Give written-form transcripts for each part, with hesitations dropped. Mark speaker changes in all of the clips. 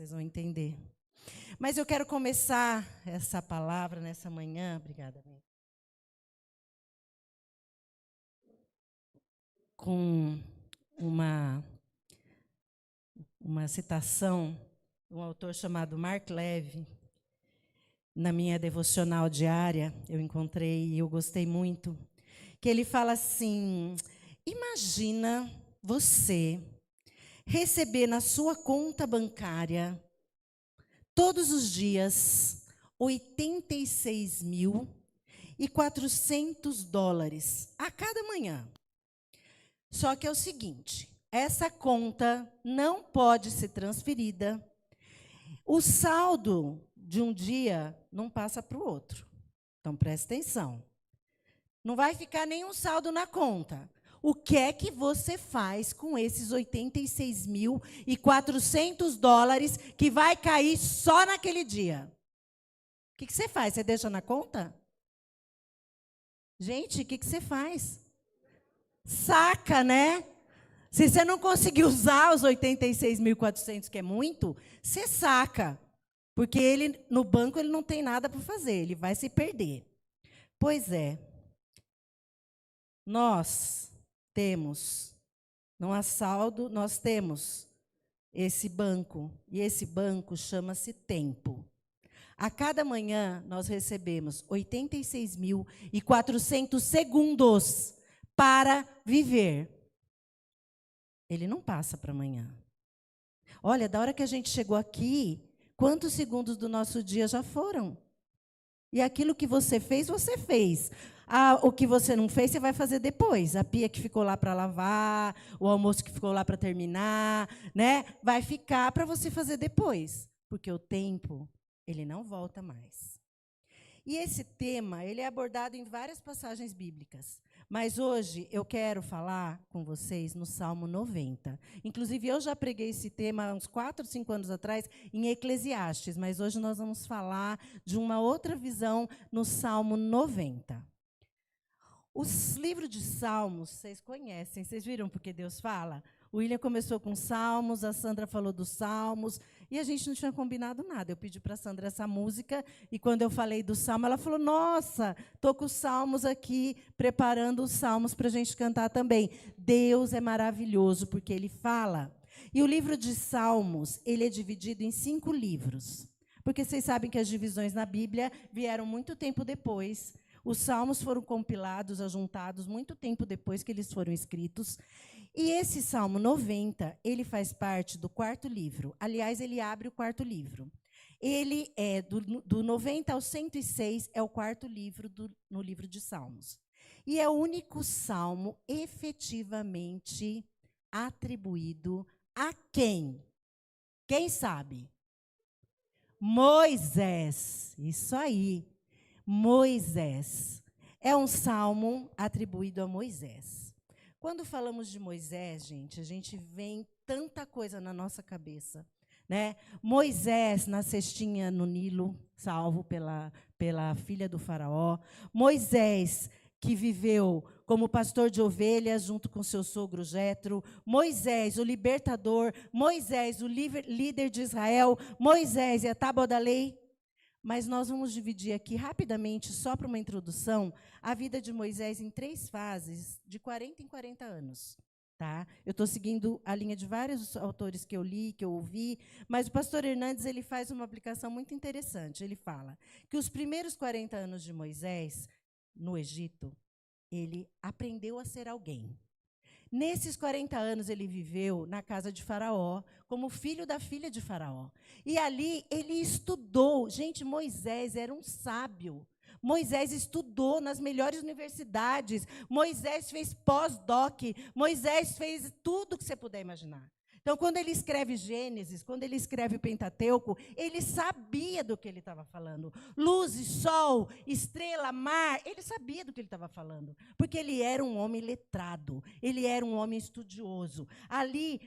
Speaker 1: vocês vão entender. Mas eu quero começar essa palavra nessa manhã, obrigada, com uma citação de um autor chamado Mark Levy. Na minha devocional diária, eu encontrei e eu gostei muito, que ele fala assim: imagina você receber na sua conta bancária, todos os dias, $86.400 a cada manhã. Só que é o seguinte, essa conta não pode ser transferida. O saldo de um dia não passa para o outro. Então, presta atenção. Não vai ficar nenhum saldo na conta. O que é que você faz com esses $86.400 que vai cair só naquele dia? O que você faz? Você deixa na conta? Gente, o que você faz? Saca, né? Se você não conseguir usar os 86.400, que é muito, você saca. Porque ele, no banco ele não tem nada para fazer, ele vai se perder. Pois é. Nós temos, não há saldo, nós temos esse banco. E esse banco chama-se tempo. A cada manhã nós recebemos 86.400 segundos para viver. Ele não passa para amanhã. Olha, da hora que a gente chegou aqui, quantos segundos do nosso dia já foram? E aquilo que você fez, você fez. O que você não fez, você vai fazer depois. A pia que ficou lá para lavar, o almoço que ficou lá para terminar, né? Vai ficar para você fazer depois. Porque o tempo, ele não volta mais. E esse tema, ele é abordado em várias passagens bíblicas. Mas hoje eu quero falar com vocês no Salmo 90. Inclusive, eu já preguei esse tema há uns 4, 5 anos atrás em Eclesiastes, mas hoje nós vamos falar de uma outra visão no Salmo 90. Os livros de Salmos, vocês conhecem, vocês viram porque Deus fala? O William começou com Salmos, a Sandra falou dos Salmos, e a gente não tinha combinado nada. Eu pedi para a Sandra essa música, e quando eu falei do Salmo, ela falou, nossa, estou com os Salmos aqui, preparando os Salmos para a gente cantar também. Deus é maravilhoso, porque Ele fala. E o livro de Salmos, ele é dividido em 5 livros. Porque vocês sabem que as divisões na Bíblia vieram muito tempo depois. Os Salmos foram compilados, ajuntados, muito tempo depois que eles foram escritos. E esse Salmo 90, ele faz parte do 4º livro. Aliás, ele abre o 4º livro. Ele é, do 90 ao 106, é o 4º livro no livro de Salmos. E é o único salmo efetivamente atribuído a quem? Quem sabe? Moisés. Isso aí. Moisés. É um salmo atribuído a Moisés. Quando falamos de Moisés, gente, a gente vê tanta coisa na nossa cabeça, né? Moisés na cestinha no Nilo, salvo pela filha do faraó. Moisés, que viveu como pastor de ovelhas junto com seu sogro Jetro. Moisés, o libertador. Moisés, o líder de Israel. Moisés e a tábua da lei. Mas nós vamos dividir aqui rapidamente, só para uma introdução, a vida de Moisés em 3 fases, de 40 em 40 anos. Tá? Eu estou seguindo a linha de vários autores que eu li, que eu ouvi, mas o pastor Hernandes ele faz uma aplicação muito interessante. Ele fala que os primeiros 40 anos de Moisés, no Egito, ele aprendeu a ser alguém. Nesses 40 anos, ele viveu na casa de Faraó, como filho da filha de Faraó. E ali, ele estudou. Gente, Moisés era um sábio. Moisés estudou nas melhores universidades. Moisés fez pós-doc. Moisés fez tudo que você puder imaginar. Então, quando ele escreve Gênesis, quando ele escreve o Pentateuco, ele sabia do que ele estava falando. Luz, sol, estrela, mar, ele sabia do que ele estava falando. Porque ele era um homem letrado, ele era um homem estudioso. Ali,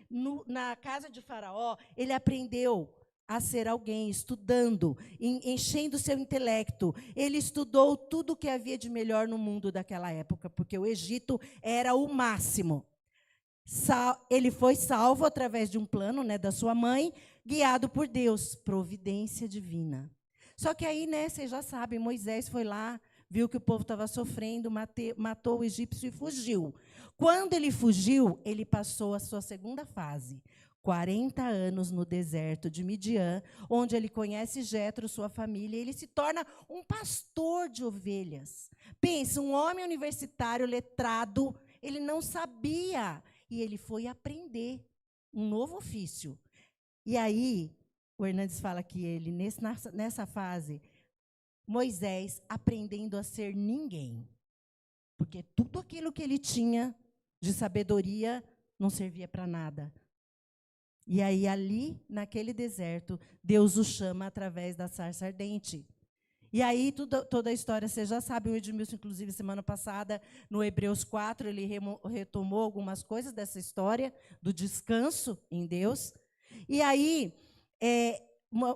Speaker 1: na casa de Faraó, ele aprendeu a ser alguém, estudando, enchendo seu intelecto. Ele estudou tudo o que havia de melhor no mundo daquela época, porque o Egito era o máximo. Ele foi salvo através de um plano, né, da sua mãe, guiado por Deus, providência divina. Só que aí, né, vocês já sabem, Moisés foi lá, viu que o povo estava sofrendo, matou o egípcio e fugiu. Quando ele fugiu, ele passou a sua segunda fase, 40 anos no deserto de Midian, onde ele conhece Jetro, sua família, e ele se torna um pastor de ovelhas. Pensa, um homem universitário letrado, ele não sabia, e ele foi aprender um novo ofício. E aí, o Hernandes fala que ele, nessa fase, Moisés aprendendo a ser ninguém. Porque tudo aquilo que ele tinha de sabedoria não servia para nada. E aí, ali, naquele deserto, Deus o chama através da sarça ardente. E aí, toda a história, você já sabe, o Edmilson, inclusive, semana passada, no Hebreus 4, ele retomou algumas coisas dessa história, do descanso em Deus. E aí,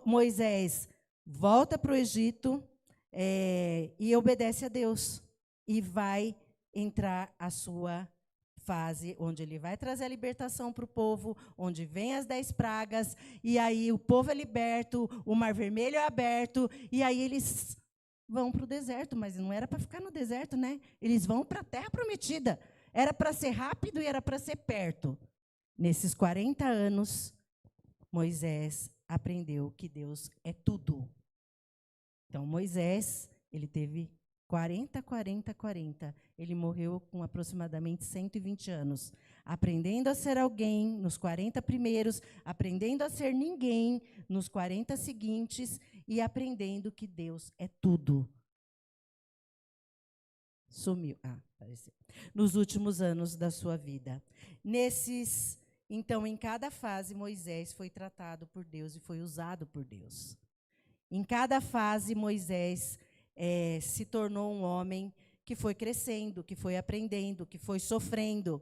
Speaker 1: Moisés volta para o Egito e obedece a Deus. E vai entrar a sua fase, onde ele vai trazer a libertação para o povo, onde vem as 10 pragas, e aí o povo é liberto, o Mar Vermelho é aberto, e aí eles vão para o deserto, mas não era para ficar no deserto, né? Eles vão para a Terra Prometida. Era para ser rápido e era para ser perto. Nesses 40 anos, Moisés aprendeu que Deus é tudo. Então, Moisés, ele teve 40, 40, 40. Ele morreu com aproximadamente 120 anos. Aprendendo a ser alguém nos 40 primeiros, aprendendo a ser ninguém nos 40 seguintes e aprendendo que Deus é tudo. Sumiu. Apareceu. Nos últimos anos da sua vida. Então, em cada fase, Moisés foi tratado por Deus e foi usado por Deus. Em cada fase, Moisés se tornou um homem que foi crescendo, que foi aprendendo, que foi sofrendo.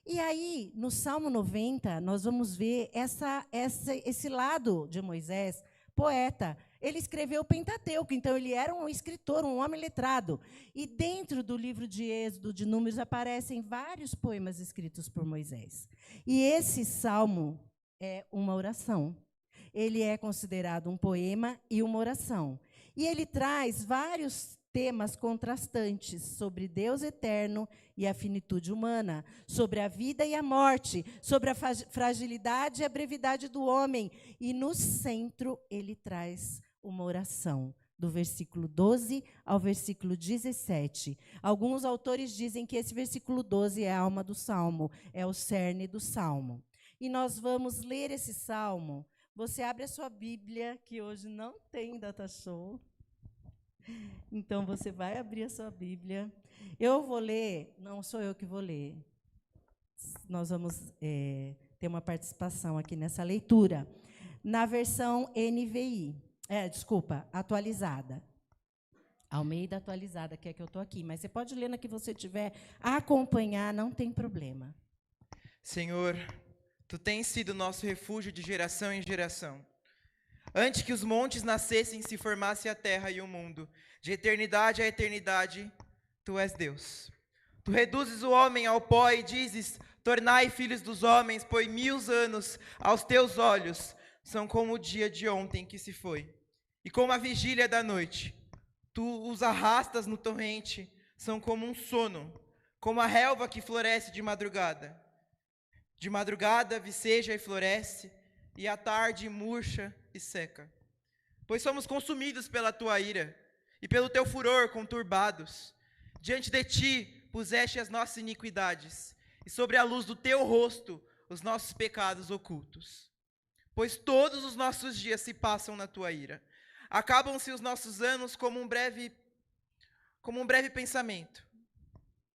Speaker 1: E aí, no Salmo 90, nós vamos ver esse lado de Moisés, poeta. Ele escreveu o Pentateuco, então ele era um escritor, um homem letrado. E dentro do livro de Êxodo, de Números, aparecem vários poemas escritos por Moisés. E esse salmo é uma oração. Ele é considerado um poema e uma oração. E ele traz vários temas contrastantes sobre Deus eterno e a finitude humana, sobre a vida e a morte, sobre a fragilidade e a brevidade do homem. E no centro ele traz uma oração, do versículo 12 ao versículo 17. Alguns autores dizem que esse versículo 12 é a alma do salmo, é o cerne do salmo. E nós vamos ler esse salmo. Você abre a sua Bíblia, que hoje não tem data show. Então, você vai abrir a sua Bíblia. Eu vou ler, não sou eu que vou ler. Nós vamos ter uma participação aqui nessa leitura. Na versão NVI. Atualizada. Almeida atualizada, que é que eu estou aqui. Mas você pode ler na que você tiver a acompanhar, não tem problema.
Speaker 2: Senhor, Tu tens sido nosso refúgio de geração em geração. Antes que os montes nascessem, se formasse a terra e o mundo, de eternidade a eternidade, Tu és Deus. Tu reduzes o homem ao pó e dizes, tornai filhos dos homens, pois 1000 anos aos Teus olhos são como o dia de ontem que se foi. E como a vigília da noite, Tu os arrastas no torrente, são como um sono, como a relva que floresce de madrugada. De madrugada viceja e floresce, e à tarde murcha e seca. Pois somos consumidos pela tua ira, e pelo teu furor conturbados. Diante de ti puseste as nossas iniquidades, e sobre a luz do teu rosto os nossos pecados ocultos. Pois todos os nossos dias se passam na tua ira. Acabam-se os nossos anos como um breve pensamento.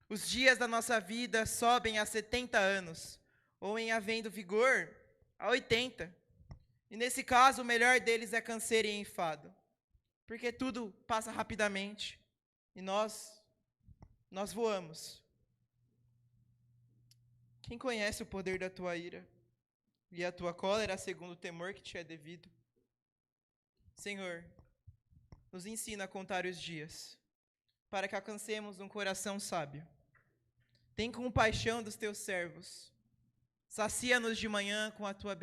Speaker 2: Os dias da nossa vida sobem a 70 anos, ou em havendo vigor, a 80. E nesse caso, o melhor deles é canseiro e enfado, porque tudo passa rapidamente, e nós voamos. Quem conhece o poder da tua ira, e a tua cólera segundo o temor que te é devido? Senhor, nos ensina a contar os dias, para que alcancemos um coração sábio. Tem compaixão dos teus servos, Sacia-nos de manhã com a tua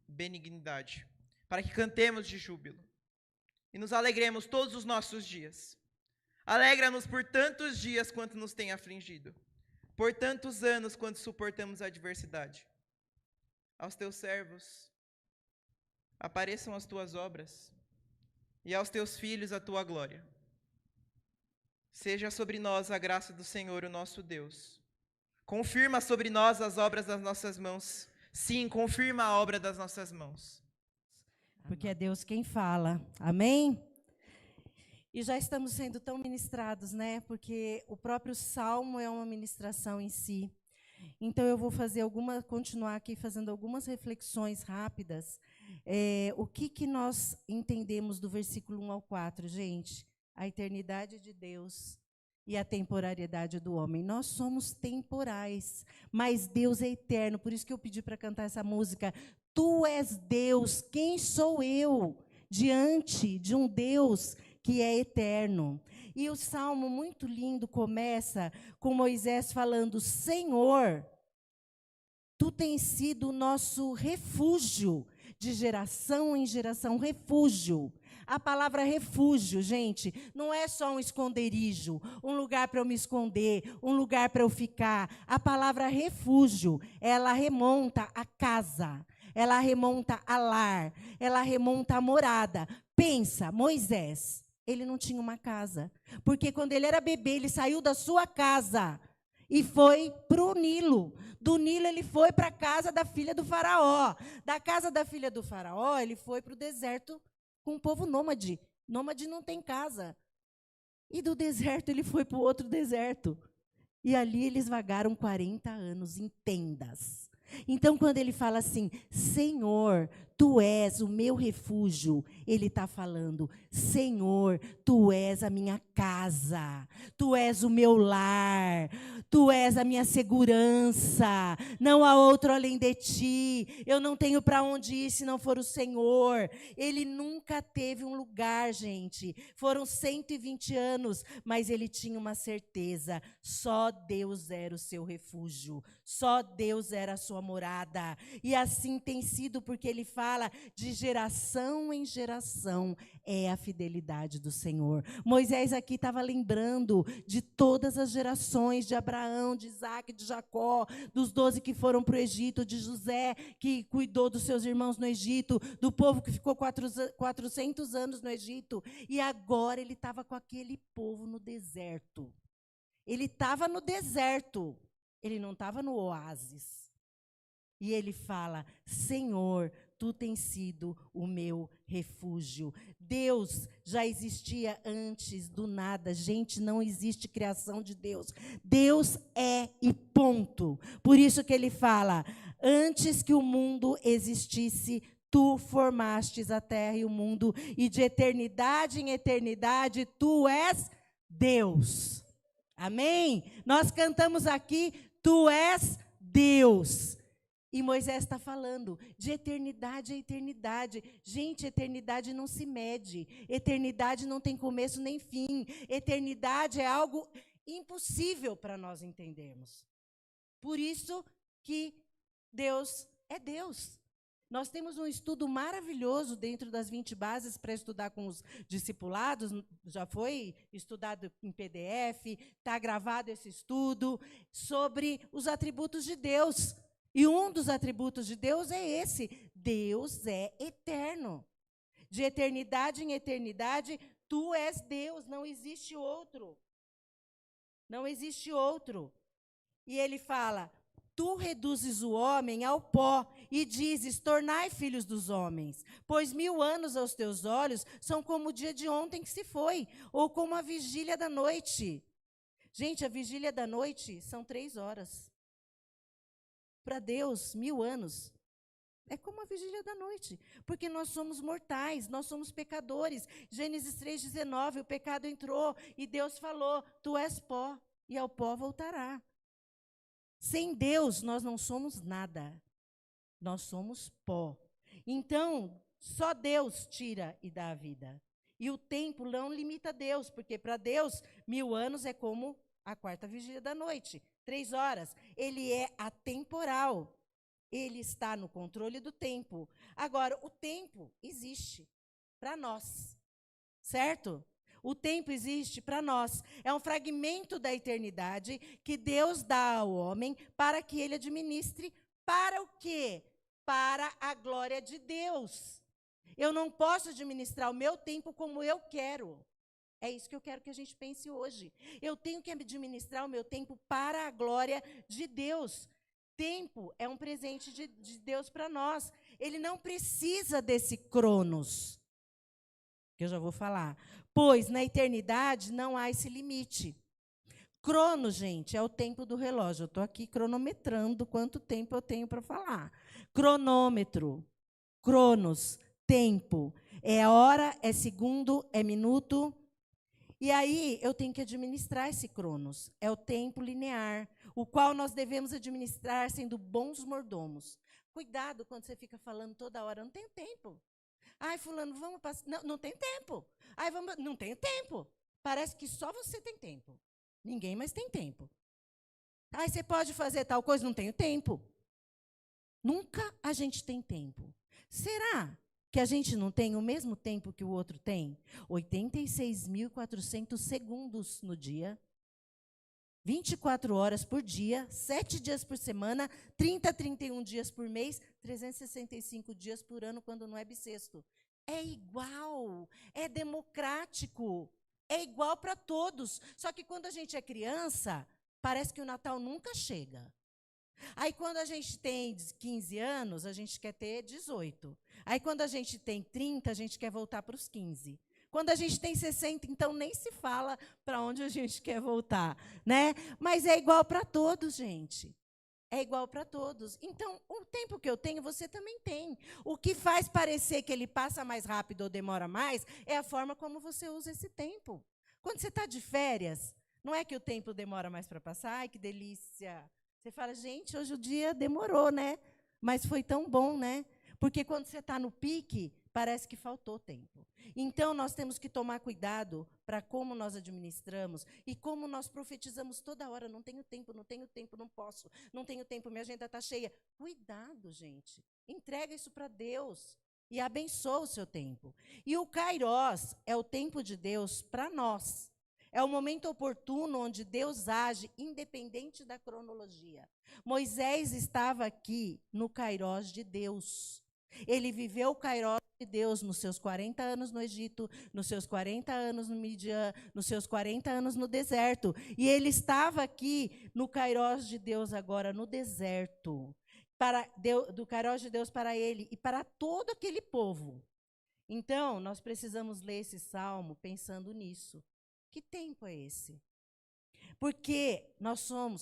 Speaker 2: benignidade, para que cantemos de júbilo e nos alegremos todos os nossos dias. Alegra-nos por tantos dias quanto nos tem afligido, por tantos anos quanto suportamos a adversidade. Aos teus servos apareçam as tuas obras, e aos teus filhos a tua glória. Seja sobre nós a graça do Senhor, o nosso Deus. Confirma sobre nós as obras das nossas mãos. Sim, confirma a obra das nossas mãos.
Speaker 1: Porque é Deus quem fala. Amém? E já estamos sendo tão ministrados, né? Porque o próprio Salmo é uma ministração em si. Então eu vou continuar aqui fazendo algumas reflexões rápidas. O que nós entendemos do versículo 1 ao 4, gente? A eternidade de Deus e a temporariedade do homem. Nós somos temporais, mas Deus é eterno. Por isso que eu pedi para cantar essa música. Tu és Deus, quem sou eu diante de um Deus que é eterno? E o salmo muito lindo começa com Moisés falando: Senhor, tu tens sido o nosso refúgio de geração em geração, refúgio. A palavra refúgio, gente, não é só um esconderijo, um lugar para eu me esconder, um lugar para eu ficar. A palavra refúgio, ela remonta a casa, ela remonta a lar, ela remonta a morada. Pensa, Moisés, ele não tinha uma casa, porque quando ele era bebê, ele saiu da sua casa e foi para o Nilo. Do Nilo ele foi para a casa da filha do faraó. Da casa da filha do faraó, ele foi para o deserto com um povo nômade. Nômade não tem casa. E do deserto ele foi para o outro deserto. E ali eles vagaram 40 anos em tendas. Então, quando ele fala assim, Senhor, tu és o meu refúgio, ele está falando, Senhor, tu és a minha casa, tu és o meu lar, tu és a minha segurança, não há outro além de ti, eu não tenho para onde ir se não for o Senhor. Ele nunca teve um lugar, gente, foram 120 anos, mas ele tinha uma certeza, só Deus era o seu refúgio, só Deus era a sua morada. E assim tem sido, porque ele fala de geração em geração é a fidelidade do Senhor. Moisés aqui estava lembrando de todas as gerações, de Abraão, de Isaac, de Jacó, dos 12 que foram para o Egito, de José, que cuidou dos seus irmãos no Egito, do povo que ficou 400 anos no Egito. E agora ele estava com aquele povo no deserto. Ele estava no deserto. Ele não estava no oásis. E ele fala, Senhor, tu tens sido o meu refúgio. Deus já existia antes do nada. Gente, não existe criação de Deus. Deus é e ponto. Por isso que ele fala, antes que o mundo existisse, tu formastes a terra e o mundo, e de eternidade em eternidade, tu és Deus. Amém? Nós cantamos aqui, tu és Deus. E Moisés está falando de eternidade a eternidade. Gente, eternidade não se mede. Eternidade não tem começo nem fim. Eternidade é algo impossível para nós entendermos. Por isso que Deus é Deus. Nós temos um estudo maravilhoso dentro das 20 bases para estudar com os discipulados. Já foi estudado em PDF, está gravado esse estudo sobre os atributos de Deus. E um dos atributos de Deus é esse: Deus é eterno. De eternidade em eternidade, tu és Deus, não existe outro. Não existe outro. E ele fala, tu reduzes o homem ao pó e dizes, tornai filhos dos homens, pois 1000 anos aos teus olhos são como o dia de ontem que se foi, ou como a vigília da noite. Gente, a vigília da noite são 3 horas. Para Deus, 1000 anos é como a vigília da noite, porque nós somos mortais, nós somos pecadores. Gênesis 3,19, o pecado entrou e Deus falou, tu és pó e ao pó voltará. Sem Deus, nós não somos nada, nós somos pó. Então, só Deus tira e dá a vida. E o tempo não limita Deus, porque para Deus, 1000 anos é como a quarta vigília da noite. 3 horas. Ele é atemporal. Ele está no controle do tempo. Agora, o tempo existe para nós, certo? O tempo existe para nós. É um fragmento da eternidade que Deus dá ao homem para que ele administre para o quê? Para a glória de Deus. Eu não posso administrar o meu tempo como eu quero. É isso que eu quero que a gente pense hoje. Eu tenho que administrar o meu tempo para a glória de Deus. Tempo é um presente de Deus para nós. Ele não precisa desse cronos, que eu já vou falar. Pois na eternidade não há esse limite. Cronos, gente, é o tempo do relógio. Eu estou aqui cronometrando quanto tempo eu tenho para falar. Cronômetro, cronos, tempo. É hora, é segundo, é minuto. E aí eu tenho que administrar esse cronos. É o tempo linear, o qual nós devemos administrar sendo bons mordomos. Cuidado quando você fica falando toda hora, não tenho tempo. Ai, fulano, vamos passar. Não, não tem tempo. Ai, vamos, não tenho tempo. Parece que só você tem tempo. Ninguém mais tem tempo. Ai, você pode fazer tal coisa? Não tenho tempo. Nunca a gente tem tempo. Será que a gente não tem o mesmo tempo que o outro tem? 86.400 segundos no dia, 24 horas por dia, 7 dias por semana, 31 dias por mês, 365 dias por ano, quando não é bissexto. É igual, é democrático, é igual para todos. Só que quando a gente é criança, parece que o Natal nunca chega. Aí, quando a gente tem 15 anos, a gente quer ter 18. Aí, quando a gente tem 30, a gente quer voltar para os 15. Quando a gente tem 60, então, nem se fala para onde a gente quer voltar, né? Mas é igual para todos, gente. É igual para todos. Então, o tempo que eu tenho, você também tem. O que faz parecer que ele passa mais rápido ou demora mais é a forma como você usa esse tempo. Quando você está de férias, não é que o tempo demora mais para passar? Ai, que delícia! Você fala, gente, hoje o dia demorou, né? Mas foi tão bom, né? Porque quando você está no pique, parece que faltou tempo. Então, nós temos que tomar cuidado para como nós administramos e como nós profetizamos toda hora. Não tenho tempo, não tenho tempo, não posso. Não tenho tempo, minha agenda está cheia. Cuidado, gente. Entrega isso para Deus e abençoa o seu tempo. E o Kairós é o tempo de Deus para nós. É o momento oportuno onde Deus age, independente da cronologia. Moisés estava aqui no Kairós de Deus. Ele viveu o Kairós de Deus nos seus 40 anos no Egito, nos seus 40 anos no Midian, nos seus 40 anos no deserto. E ele estava aqui no Kairós de Deus agora, no deserto. Do Kairós de Deus para ele e para todo aquele povo. Então, nós precisamos ler esse salmo pensando nisso. Que tempo é esse? Porque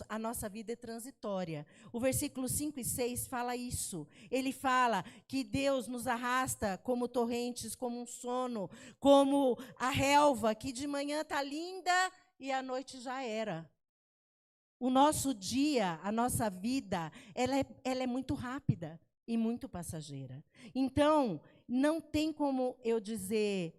Speaker 1: a nossa vida é transitória. O versículo 5 e 6 fala isso. Ele fala que Deus nos arrasta como torrentes, como um sono, como a relva, que de manhã está linda e à noite já era. O nosso dia, a nossa vida, ela é muito rápida e muito passageira. Então, não tem como eu dizer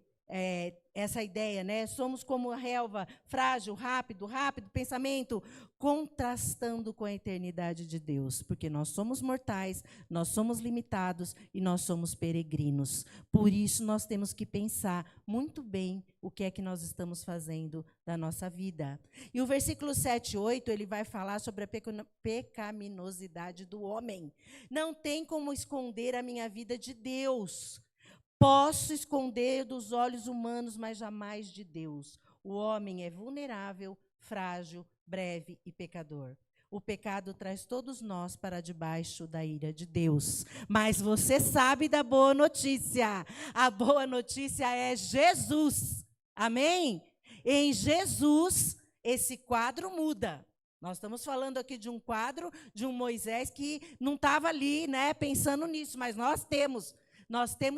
Speaker 1: essa ideia, né? Somos como a relva, frágil, rápido, pensamento, contrastando com a eternidade de Deus, porque nós somos mortais, nós somos limitados e nós somos peregrinos. Por isso, nós temos que pensar muito bem o que é que nós estamos fazendo da nossa vida. E o versículo 7 e 8, ele vai falar sobre a pecaminosidade do homem. Não tem como esconder a minha vida de Deus. Posso esconder dos olhos humanos, mas jamais de Deus. O homem é vulnerável, frágil, breve e pecador. O pecado traz todos nós para debaixo da ira de Deus. Mas você sabe da boa notícia. A boa notícia é Jesus. Amém? Em Jesus, esse quadro muda. Nós estamos falando aqui de um quadro de um Moisés que não estava ali, né, pensando nisso, mas nós temos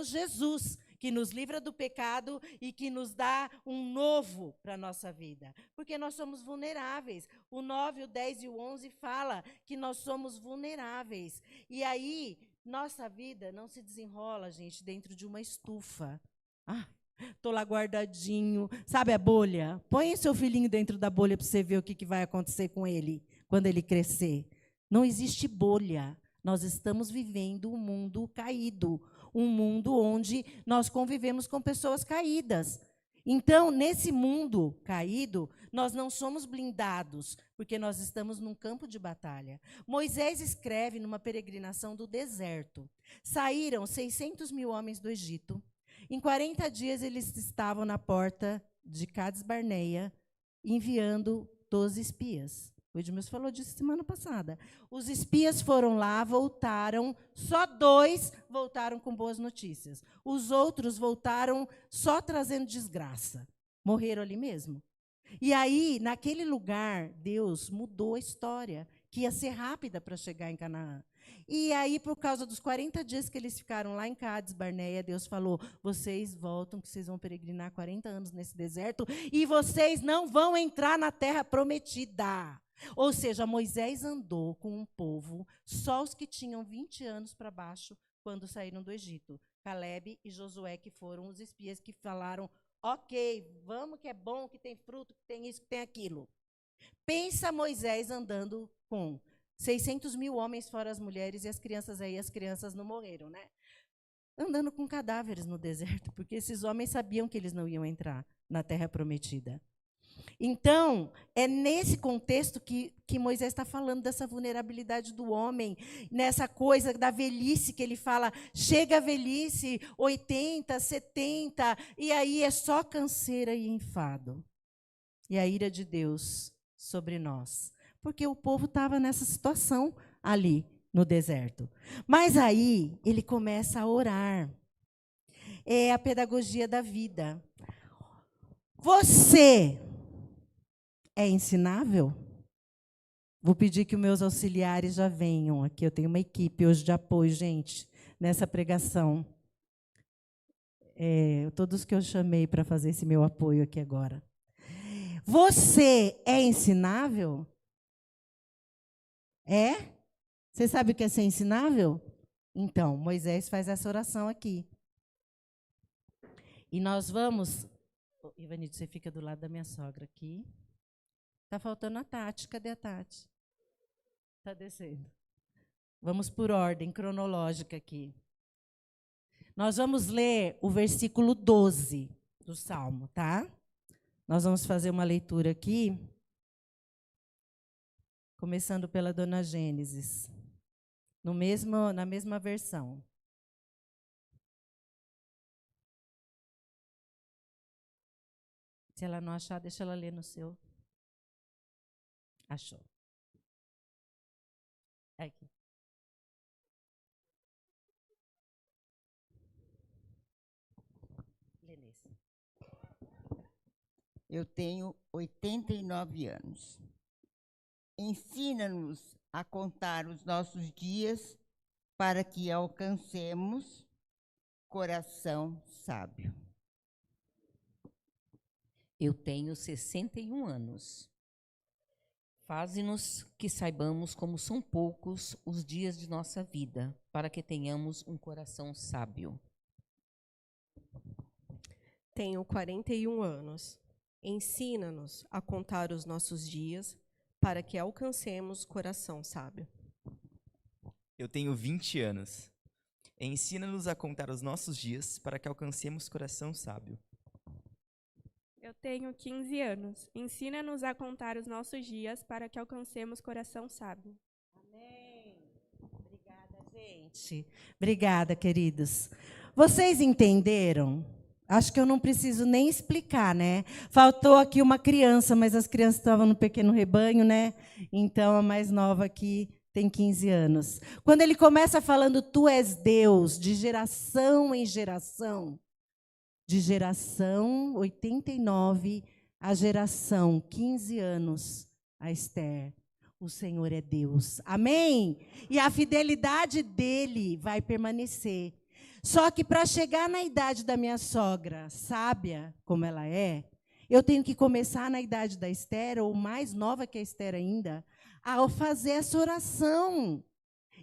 Speaker 1: Jesus, que nos livra do pecado e que nos dá um novo para a nossa vida. Porque nós somos vulneráveis. O 9, o 10 e o 11 fala que nós somos vulneráveis. E aí, nossa vida não se desenrola, gente, dentro de uma estufa. Estou lá guardadinho. Sabe a bolha? Põe seu filhinho dentro da bolha para você ver o que vai acontecer com ele quando ele crescer. Não existe bolha. Nós estamos vivendo um mundo caído, um mundo onde nós convivemos com pessoas caídas. Então, nesse mundo caído, nós não somos blindados, porque nós estamos num campo de batalha. Moisés escreve numa peregrinação do deserto. Saíram 600 mil homens do Egito. Em 40 dias, eles estavam na porta de Cades Barneia, enviando 12 espias. O Edmilson falou disso semana passada. Os espias foram lá, voltaram, só 2 voltaram com boas notícias. Os outros voltaram só trazendo desgraça. Morreram ali mesmo. E aí, naquele lugar, Deus mudou a história, que ia ser rápida para chegar em Canaã. E aí, por causa dos 40 dias que eles ficaram lá em Cades Barneia, Deus falou, vocês voltam, que vocês vão peregrinar 40 anos nesse deserto, e vocês não vão entrar na terra prometida. Ou seja, Moisés andou com um povo, só os que tinham 20 anos para baixo, quando saíram do Egito. Calebe e Josué, que foram os espias que falaram, ok, vamos que é bom, que tem fruto, que tem isso, que tem aquilo. Pensa Moisés andando com 600 mil homens, fora as mulheres e as crianças aí, as crianças não morreram, né? Andando com cadáveres no deserto, porque esses homens sabiam que eles não iam entrar na terra prometida. Então, é nesse contexto que Moisés está falando dessa vulnerabilidade do homem, nessa coisa da velhice que ele fala, chega a velhice, 80, 70, e aí é só canseira e enfado. E a ira de Deus sobre nós. Porque o povo estava nessa situação ali, no deserto. Mas aí, ele começa a orar. É a pedagogia da vida. Você é ensinável? Vou pedir que os meus auxiliares já venham aqui. Eu tenho uma equipe hoje de apoio, gente, nessa pregação. Todos que eu chamei para fazer esse meu apoio aqui agora. Você é ensinável? É? Você sabe o que é ser ensinável? Então, Moisés faz essa oração aqui. E nós vamos... Ivanito, você fica do lado da minha sogra aqui. Está faltando a Tati. Cadê a Tati? Está descendo. Vamos por ordem cronológica aqui. Nós vamos ler o versículo 12 do Salmo, tá? Nós vamos fazer uma leitura aqui, começando pela Dona Gênesis, na mesma versão. Se ela não achar, deixa ela ler no seu. Achou. Aqui. Lê nesse.
Speaker 3: Eu tenho 89 anos. Ensina-nos a contar os nossos dias para que alcancemos coração sábio.
Speaker 4: Eu tenho 61 anos. Faze-nos que saibamos como são poucos os dias de nossa vida, para que tenhamos um coração sábio.
Speaker 5: Tenho 41 anos. Ensina-nos a contar os nossos dias, para que alcancemos coração sábio.
Speaker 6: Eu tenho 20 anos. Ensina-nos a contar os nossos dias, para que alcancemos coração sábio.
Speaker 7: Eu tenho 15 anos. Ensina-nos a contar os nossos dias para que alcancemos coração sábio.
Speaker 1: Amém. Obrigada, gente. Obrigada, queridos. Vocês entenderam? Acho que eu não preciso nem explicar, né? Faltou aqui uma criança, mas as crianças estavam no pequeno rebanho, né? Então, a mais nova aqui tem 15 anos. Quando ele começa falando, tu és Deus, de geração em geração, de geração 89 a geração 15 anos, a Esther, o Senhor é Deus. Amém? E a fidelidade dele vai permanecer. Só que para chegar na idade da minha sogra, sábia como ela é, eu tenho que começar na idade da Esther, ou mais nova que a Esther ainda, a fazer essa oração.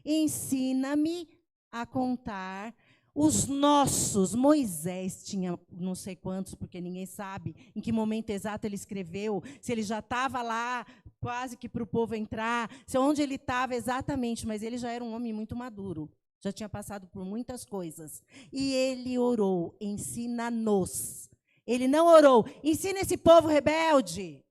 Speaker 1: Ensina-me a contar os nossos. Moisés tinha não sei quantos, porque ninguém sabe em que momento exato ele escreveu, se ele já estava lá quase que para o povo entrar, onde ele estava exatamente, mas ele já era um homem muito maduro, já tinha passado por muitas coisas. E ele orou, ensina-nos. Ele não orou, ensina esse povo rebelde,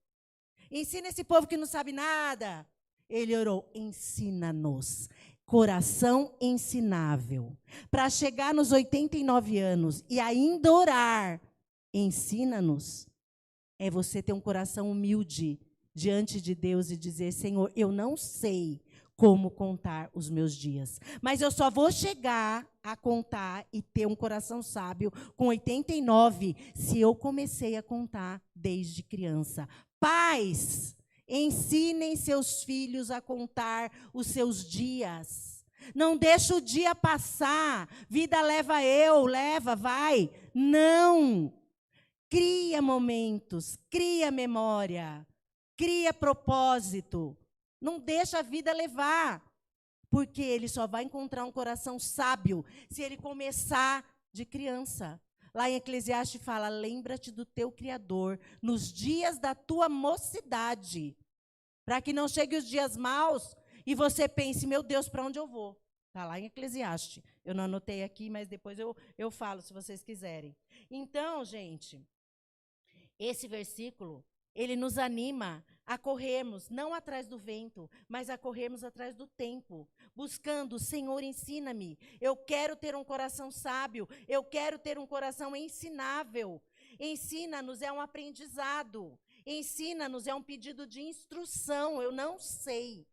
Speaker 1: ensina esse povo que não sabe nada. Ele orou, ensina-nos. Coração ensinável. Para chegar nos 89 anos e ainda orar, ensina-nos. É você ter um coração humilde diante de Deus e dizer, Senhor, eu não sei como contar os meus dias, mas eu só vou chegar a contar e ter um coração sábio com 89 se eu comecei a contar desde criança. Pais, ensinem seus filhos a contar os seus dias. Não deixa o dia passar. Vida leva eu, leva, vai. Não. Cria momentos, cria memória, cria propósito. Não deixa a vida levar. Porque ele só vai encontrar um coração sábio se ele começar de criança. Lá em Eclesiastes fala, lembra-te do teu Criador nos dias da tua mocidade, para que não chegue os dias maus e você pense, meu Deus, para onde eu vou? Está lá em Eclesiastes. Eu não anotei aqui, mas depois eu falo, se vocês quiserem. Então, gente, esse versículo, ele nos anima a corrermos, não atrás do vento, mas a corrermos atrás do tempo, buscando, Senhor, ensina-me. Eu quero ter um coração sábio, eu quero ter um coração ensinável. Ensina-nos é um aprendizado, ensina-nos é um pedido de instrução. Eu não sei.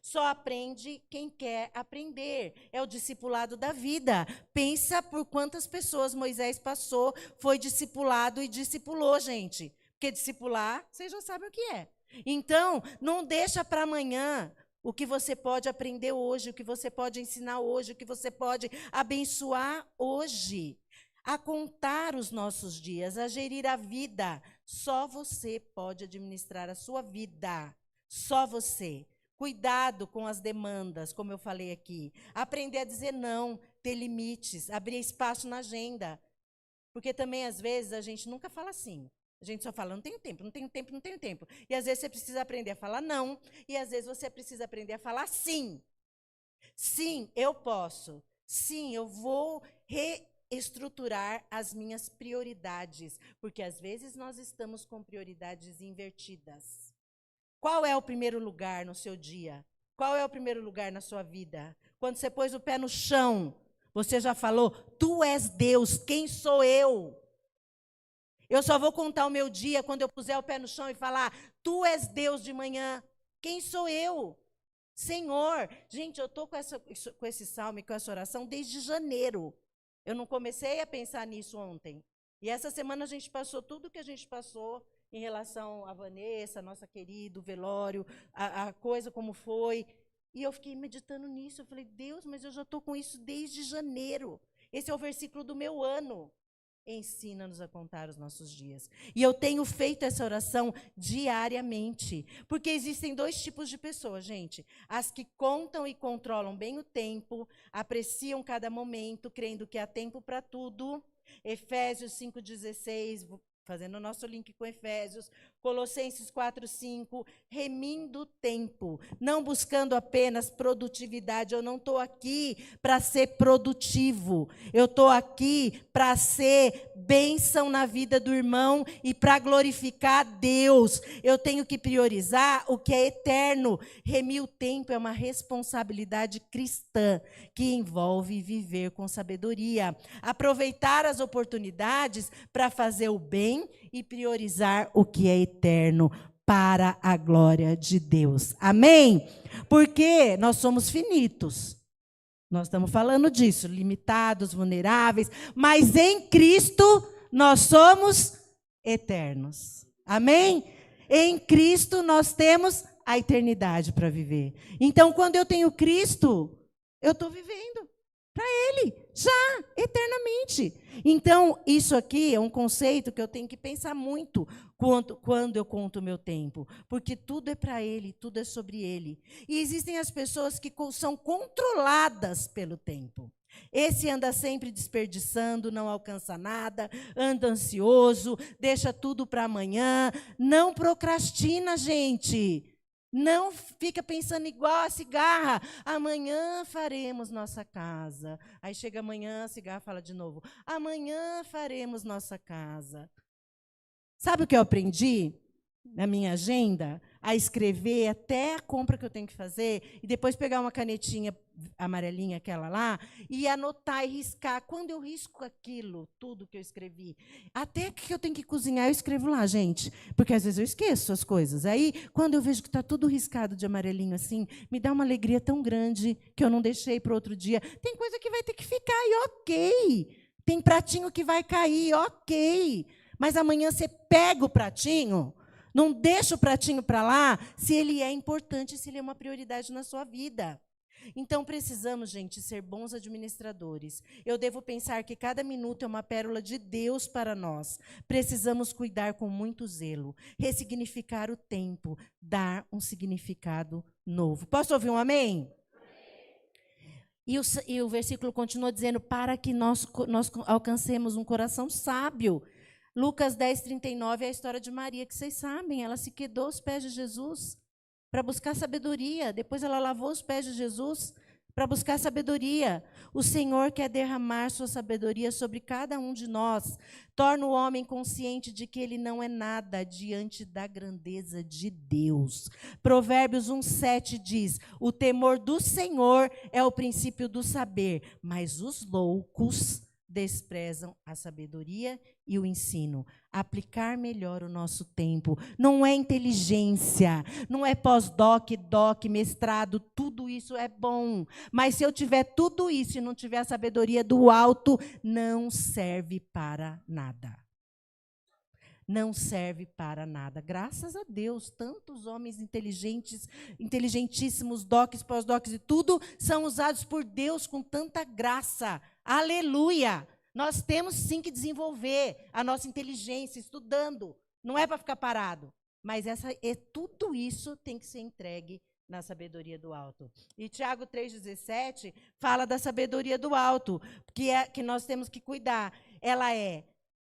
Speaker 1: Só aprende quem quer aprender. É o discipulado da vida. Pensa por quantas pessoas Moisés passou, foi discipulado e discipulou, gente. Porque discipular, vocês já sabem o que é. Então, não deixa para amanhã o que você pode aprender hoje, o que você pode ensinar hoje, o que você pode abençoar hoje. A contar os nossos dias, a gerir a vida. Só você pode administrar a sua vida. Só você. Cuidado com as demandas, como eu falei aqui. Aprender a dizer não, ter limites, abrir espaço na agenda. Porque também, às vezes, a gente nunca fala assim. A gente só fala, não tenho tempo, não tenho tempo, não tenho tempo. E, às vezes, você precisa aprender a falar não. E, às vezes, você precisa aprender a falar sim. Sim, eu posso. Sim, eu vou reestruturar as minhas prioridades. Porque, às vezes, nós estamos com prioridades invertidas. Qual é o primeiro lugar no seu dia? Qual é o primeiro lugar na sua vida? Quando você pôs o pé no chão, você já falou, tu és Deus, quem sou eu? Eu só vou contar o meu dia quando eu puser o pé no chão e falar, tu és Deus de manhã, quem sou eu? Senhor, gente, eu estou com esse salmo e com essa oração desde janeiro. Eu não comecei a pensar nisso ontem. E essa semana a gente passou tudo o que a gente passou, em relação a Vanessa, nossa querida, o velório, a coisa como foi. E eu fiquei meditando nisso. Eu falei, Deus, mas eu já estou com isso desde janeiro. Esse é o versículo do meu ano. Ensina-nos a contar os nossos dias. E eu tenho feito essa oração diariamente. Porque existem dois tipos de pessoas, gente. As que contam e controlam bem o tempo, apreciam cada momento, crendo que há tempo para tudo. Efésios 5,16, fazendo o nosso link com Efésios, Colossenses 4,5, remindo o tempo, não buscando apenas produtividade. Eu não estou aqui para ser produtivo, eu estou aqui para ser bênção na vida do irmão e para glorificar Deus. Eu tenho que priorizar o que é eterno. Remir o tempo é uma responsabilidade cristã que envolve viver com sabedoria, aproveitar as oportunidades para fazer o bem e priorizar o que é eterno para a glória de Deus. Amém? Porque nós somos finitos. Nós estamos falando disso, limitados, vulneráveis, mas em Cristo nós somos eternos. Amém? Em Cristo nós temos a eternidade para viver. Então, quando eu tenho Cristo, eu estou vivendo para Ele, já, eternamente. Então, isso aqui é um conceito que eu tenho que pensar muito quando eu conto o meu tempo. Porque tudo é para Ele, tudo é sobre Ele. E existem as pessoas que são controladas pelo tempo. Esse anda sempre desperdiçando, não alcança nada, anda ansioso, deixa tudo para amanhã. Não procrastina, gente. Não fica pensando igual a cigarra. Amanhã faremos nossa casa. Aí chega amanhã, a cigarra fala de novo. Amanhã faremos nossa casa. Sabe o que eu aprendi na minha agenda? A escrever até a compra que eu tenho que fazer e depois pegar uma canetinha amarelinha, aquela lá, e anotar e riscar. Quando eu risco aquilo, tudo que eu escrevi, até que eu tenho que cozinhar, eu escrevo lá, gente, porque às vezes eu esqueço as coisas. Aí, quando eu vejo que está tudo riscado de amarelinho assim, me dá uma alegria tão grande que eu não deixei para outro dia. Tem coisa que vai ter que ficar, e ok. Tem pratinho que vai cair, ok. Mas amanhã você pega o pratinho. Não deixa o pratinho para lá se ele é importante, se ele é uma prioridade na sua vida. Então, precisamos, gente, ser bons administradores. Eu devo pensar que cada minuto é uma pérola de Deus para nós. Precisamos cuidar com muito zelo, ressignificar o tempo, dar um significado novo. Posso ouvir um amém? E o versículo continua dizendo, para que nós alcancemos um coração sábio. Lucas 10, 39 é a história de Maria, que vocês sabem. Ela se quedou aos pés de Jesus para buscar sabedoria. Depois ela lavou os pés de Jesus para buscar sabedoria. O Senhor quer derramar sua sabedoria sobre cada um de nós. Torna o homem consciente de que ele não é nada diante da grandeza de Deus. Provérbios 1:7 diz, o temor do Senhor é o princípio do saber, mas os loucos desprezam a sabedoria e o ensino. Aplicar melhor o nosso tempo. Não é inteligência, não é pós-doc, doc, mestrado, tudo isso é bom. Mas se eu tiver tudo isso e não tiver a sabedoria do alto, não serve para nada. Não serve para nada. Graças a Deus, tantos homens inteligentes, inteligentíssimos, docs, pós-docs e tudo, são usados por Deus com tanta graça. Aleluia! Nós temos sim que desenvolver a nossa inteligência, estudando. Não é para ficar parado. Mas tudo isso tem que ser entregue na sabedoria do alto. E Tiago 3,17 fala da sabedoria do alto, que nós temos que cuidar. Ela é,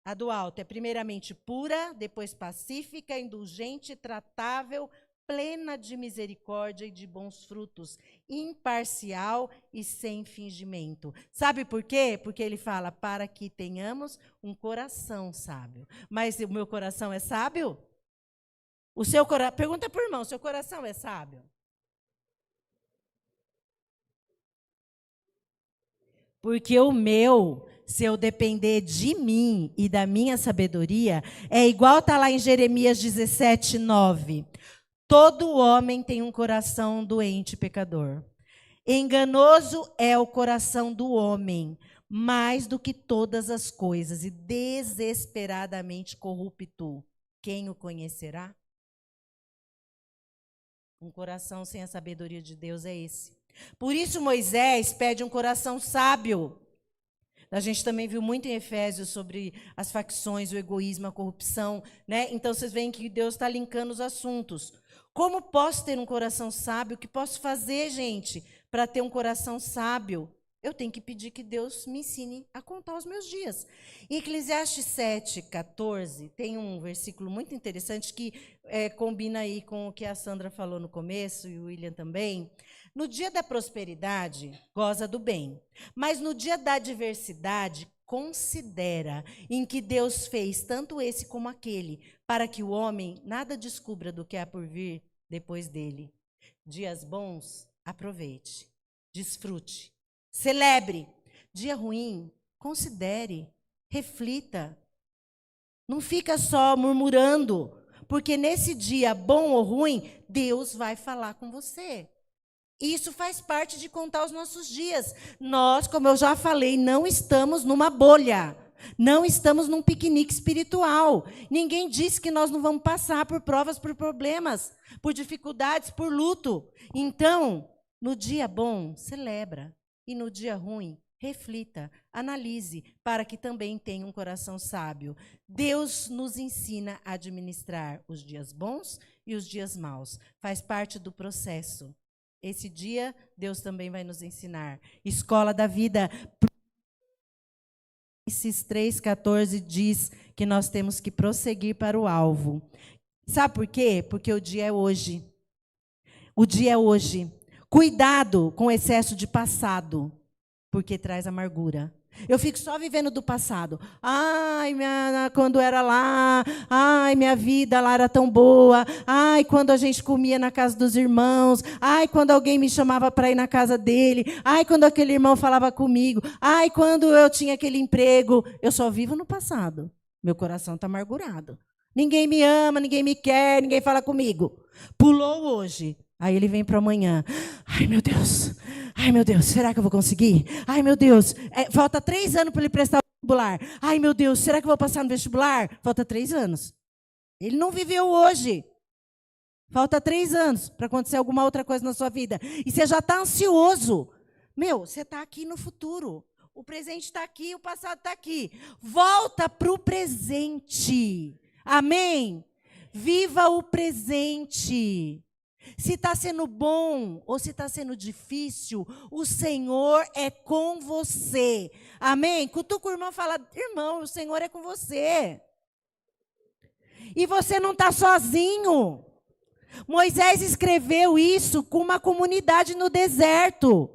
Speaker 1: a do alto, é primeiramente pura, depois pacífica, indulgente, tratável, plena de misericórdia e de bons frutos, imparcial e sem fingimento. Sabe por quê? Porque ele fala, para que tenhamos um coração sábio. Mas o meu coração é sábio? O seu coração, pergunta para o irmão, seu coração é sábio? Porque o meu, se eu depender de mim e da minha sabedoria, é igual está lá em Jeremias 17:9. Todo homem tem um coração doente e pecador. Enganoso é o coração do homem, mais do que todas as coisas, e desesperadamente corrupto. Quem o conhecerá? Um coração sem a sabedoria de Deus é esse. Por isso Moisés pede um coração sábio. A gente também viu muito em Efésios sobre as facções, o egoísmo, a corrupção, né? Então vocês veem que Deus está linkando os assuntos. Como posso ter um coração sábio? O que posso fazer, gente, para ter um coração sábio? Eu tenho que pedir que Deus me ensine a contar os meus dias. Em Eclesiastes 7:14, tem um versículo muito interessante que combina aí com o que a Sandra falou no começo e o William também. No dia da prosperidade, goza do bem. Mas no dia da adversidade, considera em que Deus fez tanto esse como aquele, para que o homem nada descubra do que há por vir depois dele. Dias bons, aproveite, desfrute, celebre. Dia ruim, considere, reflita. Não fica só murmurando, porque nesse dia bom ou ruim, Deus vai falar com você. Isso faz parte de contar os nossos dias. Nós, como eu já falei, não estamos numa bolha. Não estamos num piquenique espiritual. Ninguém disse que nós não vamos passar por provas, por problemas, por dificuldades, por luto. Então, no dia bom, celebra. E no dia ruim, reflita, analise, para que também tenha um coração sábio. Deus nos ensina a administrar os dias bons e os dias maus. Faz parte do processo. esse dia Deus também vai nos ensinar. Escola da vida. Esses 3,14 diz que nós temos que prosseguir para o alvo. Sabe por quê? Porque o dia é hoje. O dia é hoje. Cuidado com o excesso de passado, porque traz amargura. Eu fico só vivendo do passado. Ai, quando era lá. Ai, minha vida lá era tão boa. Ai, quando a gente comia na casa dos irmãos. Ai, quando alguém me chamava para ir na casa dele. Ai, quando aquele irmão falava comigo. Ai, quando eu tinha aquele emprego. Eu só vivo no passado. Meu coração está amargurado. Ninguém me ama, ninguém me quer, ninguém fala comigo. Pulou hoje. Aí ele vem para amanhã. Ai, meu Deus. Ai, meu Deus, será que eu vou conseguir? Ai, meu Deus, falta 3 anos para ele prestar o vestibular. Ai, meu Deus, será que eu vou passar no vestibular? Falta 3 anos. Ele não viveu hoje. Falta 3 anos para acontecer alguma outra coisa na sua vida. E você já está ansioso. Meu, você está aqui no futuro. O presente está aqui, o passado está aqui. Volta para o presente. Amém? Viva o presente. Se está sendo bom ou se está sendo difícil, o Senhor é com você. Amém? Cutuca o irmão e fala, irmão, o Senhor é com você. E você não está sozinho. Moisés escreveu isso com uma comunidade no deserto.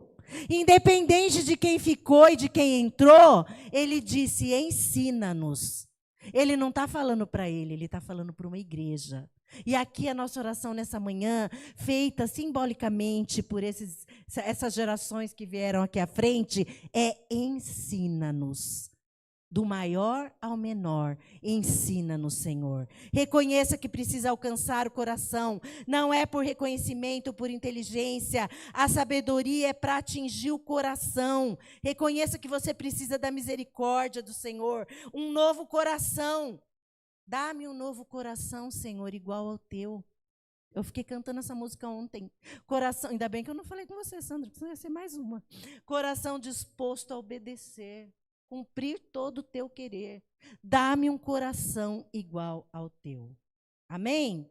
Speaker 1: Independente de quem ficou e de quem entrou, ele disse, ensina-nos. Ele não está falando para ele está falando para uma igreja. E aqui a nossa oração nessa manhã, feita simbolicamente por essas gerações que vieram aqui à frente, é ensina-nos. Do maior ao menor, ensina-nos, Senhor. Reconheça que precisa alcançar o coração. Não é por reconhecimento, por inteligência. A sabedoria é para atingir o coração. Reconheça que você precisa da misericórdia do Senhor. Um novo coração. Dá-me um novo coração, Senhor, igual ao teu. Eu fiquei cantando essa música ontem. Coração, ainda bem que eu não falei com você, Sandra, que senão ia ser mais uma. Coração disposto a obedecer, cumprir todo o teu querer. Dá-me um coração igual ao teu. Amém?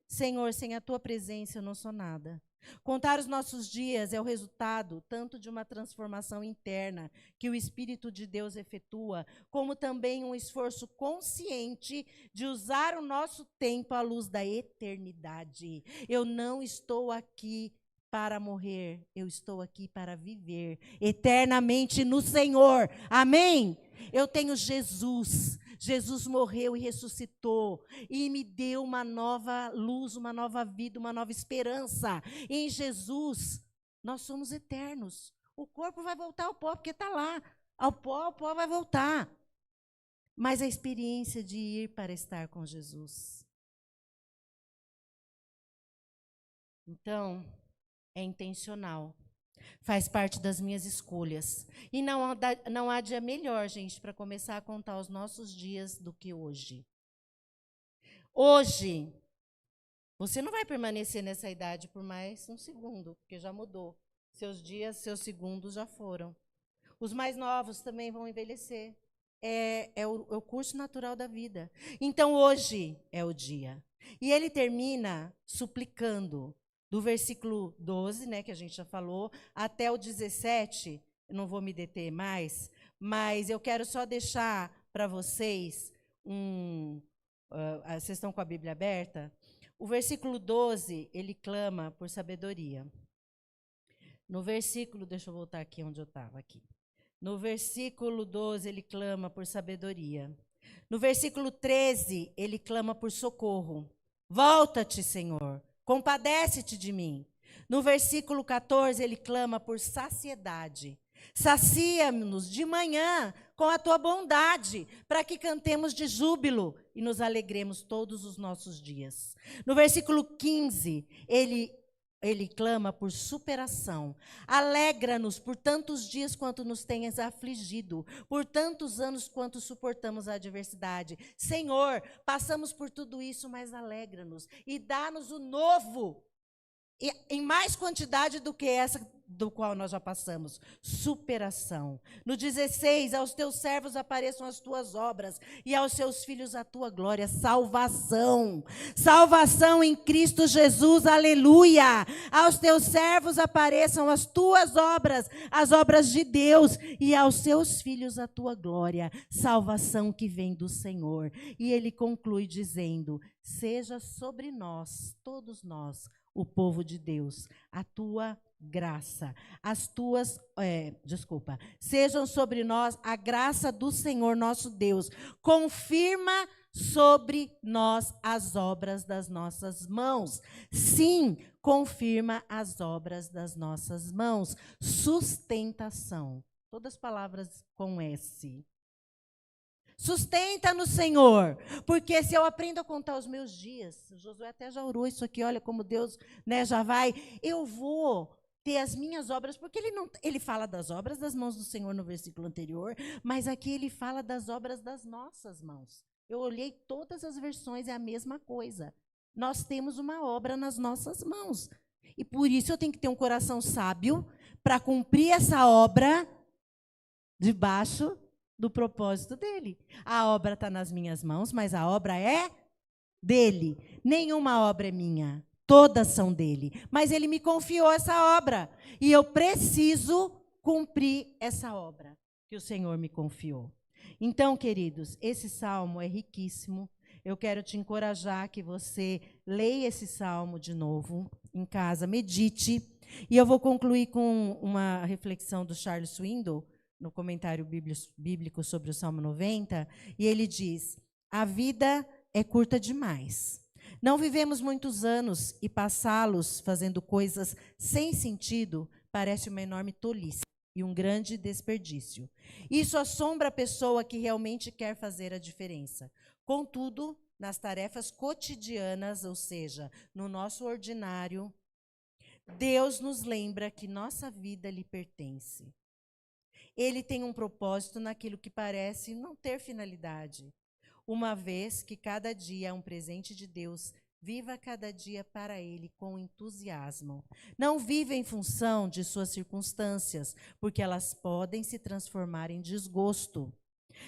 Speaker 1: Senhor, sem a tua presença eu não sou nada. Contar os nossos dias é o resultado tanto de uma transformação interna que o Espírito de Deus efetua, como também um esforço consciente de usar o nosso tempo à luz da eternidade. Eu não estou aqui para morrer, eu estou aqui para viver eternamente no Senhor. Amém? Eu tenho Jesus. Jesus morreu e ressuscitou e me deu uma nova luz, uma nova vida, uma nova esperança. Em Jesus, nós somos eternos. O corpo vai voltar ao pó, porque está lá. Ao pó, o pó vai voltar. Mas a experiência de ir para estar com Jesus. Então, é intencional. Faz parte das minhas escolhas. E não há dia melhor, gente, para começar a contar os nossos dias do que hoje. Hoje, você não vai permanecer nessa idade por mais um segundo, porque já mudou. Seus dias, seus segundos já foram. Os mais novos também vão envelhecer. É o curso natural da vida. Então, hoje é o dia. E ele termina suplicando. Do versículo 12, né, que a gente já falou, até o 17, eu não vou me deter mais, mas eu quero só deixar para vocês, vocês estão com a Bíblia aberta? O versículo 12, ele clama por sabedoria. No versículo, deixa eu voltar aqui onde eu estava aqui. No versículo 12, ele clama por sabedoria. No versículo 13, ele clama por socorro. Volta-te, Senhor. Compadece-te de mim. No versículo 14, ele clama por saciedade. Sacia-nos de manhã com a tua bondade, para que cantemos de júbilo e nos alegremos todos os nossos dias. No versículo 15, ele clama por superação. Alegra-nos por tantos dias quanto nos tenhas afligido, por tantos anos quanto suportamos a adversidade. Senhor, passamos por tudo isso, mas alegra-nos e dá-nos o novo. em mais quantidade do que essa do qual nós já passamos. Superação. No 16, aos teus servos apareçam as tuas obras e aos seus filhos a tua glória. Salvação. Salvação em Cristo Jesus. Aleluia. Aos teus servos apareçam as tuas obras, as obras de Deus, e aos seus filhos a tua glória. Salvação que vem do Senhor. E ele conclui dizendo: seja sobre nós, todos nós, o povo de Deus, a tua graça, sejam sobre nós a graça do Senhor nosso Deus, confirma sobre nós as obras das nossas mãos. Sim, confirma as obras das nossas mãos. Sustentação, todas palavras com S. Sustenta no Senhor, porque se eu aprendo a contar os meus dias, o Josué até já orou isso aqui, olha como Deus, né, já vai, eu vou ter as minhas obras, porque ele fala das obras das mãos do Senhor no versículo anterior, mas aqui ele fala das obras das nossas mãos. Eu olhei todas as versões, é a mesma coisa. Nós temos uma obra nas nossas mãos, e por isso eu tenho que ter um coração sábio para cumprir essa obra debaixo do propósito dele. A obra está nas minhas mãos, mas a obra é dele. Nenhuma obra é minha, todas são dele. Mas ele me confiou essa obra, e eu preciso cumprir essa obra que o Senhor me confiou. Então, queridos, esse salmo é riquíssimo. Eu quero te encorajar que você leia esse salmo de novo em casa, medite. E eu vou concluir com uma reflexão do Charles Swindoll, no comentário bíblico sobre o Salmo 90, e ele diz: a vida é curta demais. Não vivemos muitos anos e passá-los fazendo coisas sem sentido parece uma enorme tolice e um grande desperdício. Isso assombra a pessoa que realmente quer fazer a diferença. Contudo, nas tarefas cotidianas, ou seja, no nosso ordinário, Deus nos lembra que nossa vida lhe pertence. Ele tem um propósito naquilo que parece não ter finalidade. Uma vez que cada dia é um presente de Deus, viva cada dia para Ele com entusiasmo. Não viva em função de suas circunstâncias, porque elas podem se transformar em desgosto.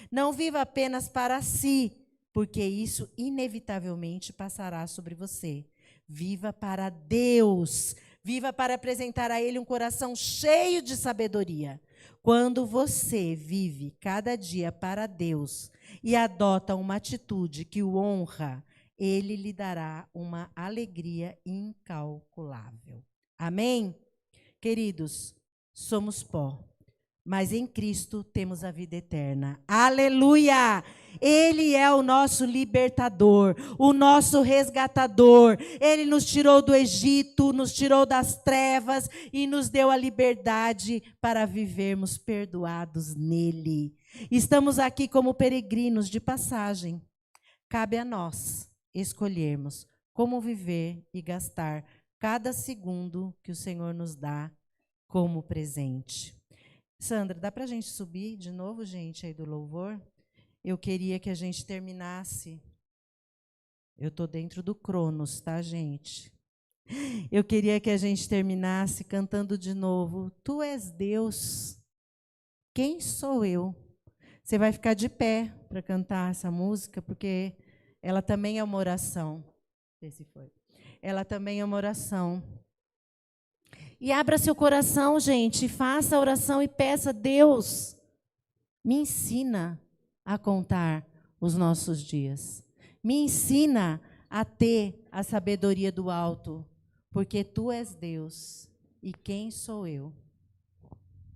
Speaker 1: Não viva apenas para si, porque isso inevitavelmente passará sobre você. Viva para Deus. Viva para apresentar a Ele um coração cheio de sabedoria. Quando você vive cada dia para Deus e adota uma atitude que o honra, Ele lhe dará uma alegria incalculável. Amém? Queridos, somos pó, mas em Cristo temos a vida eterna. Aleluia! Ele é o nosso libertador, o nosso resgatador. Ele nos tirou do Egito, nos tirou das trevas e nos deu a liberdade para vivermos perdoados nele. Estamos aqui como peregrinos de passagem. Cabe a nós escolhermos como viver e gastar cada segundo que o Senhor nos dá como presente. Sandra, dá para a gente subir de novo, gente, aí do louvor? Eu queria que a gente terminasse. Eu estou dentro do Cronos, tá, gente? Eu queria que a gente terminasse cantando de novo: Tu és Deus, quem sou eu? Você vai ficar de pé para cantar essa música, porque ela também é uma oração. Esse foi. Ela também é uma oração. E abra seu coração, gente, faça a oração e peça: Deus, me ensina a contar os nossos dias. Me ensina a ter a sabedoria do alto, porque Tu és Deus, e quem sou eu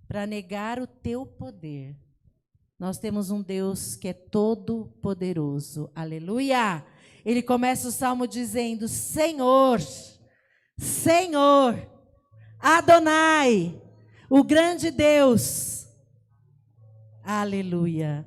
Speaker 1: para negar o Teu poder? Nós temos um Deus que é todo poderoso. Aleluia! Ele começa o salmo dizendo: Senhor, Senhor, Adonai, o grande Deus. Aleluia!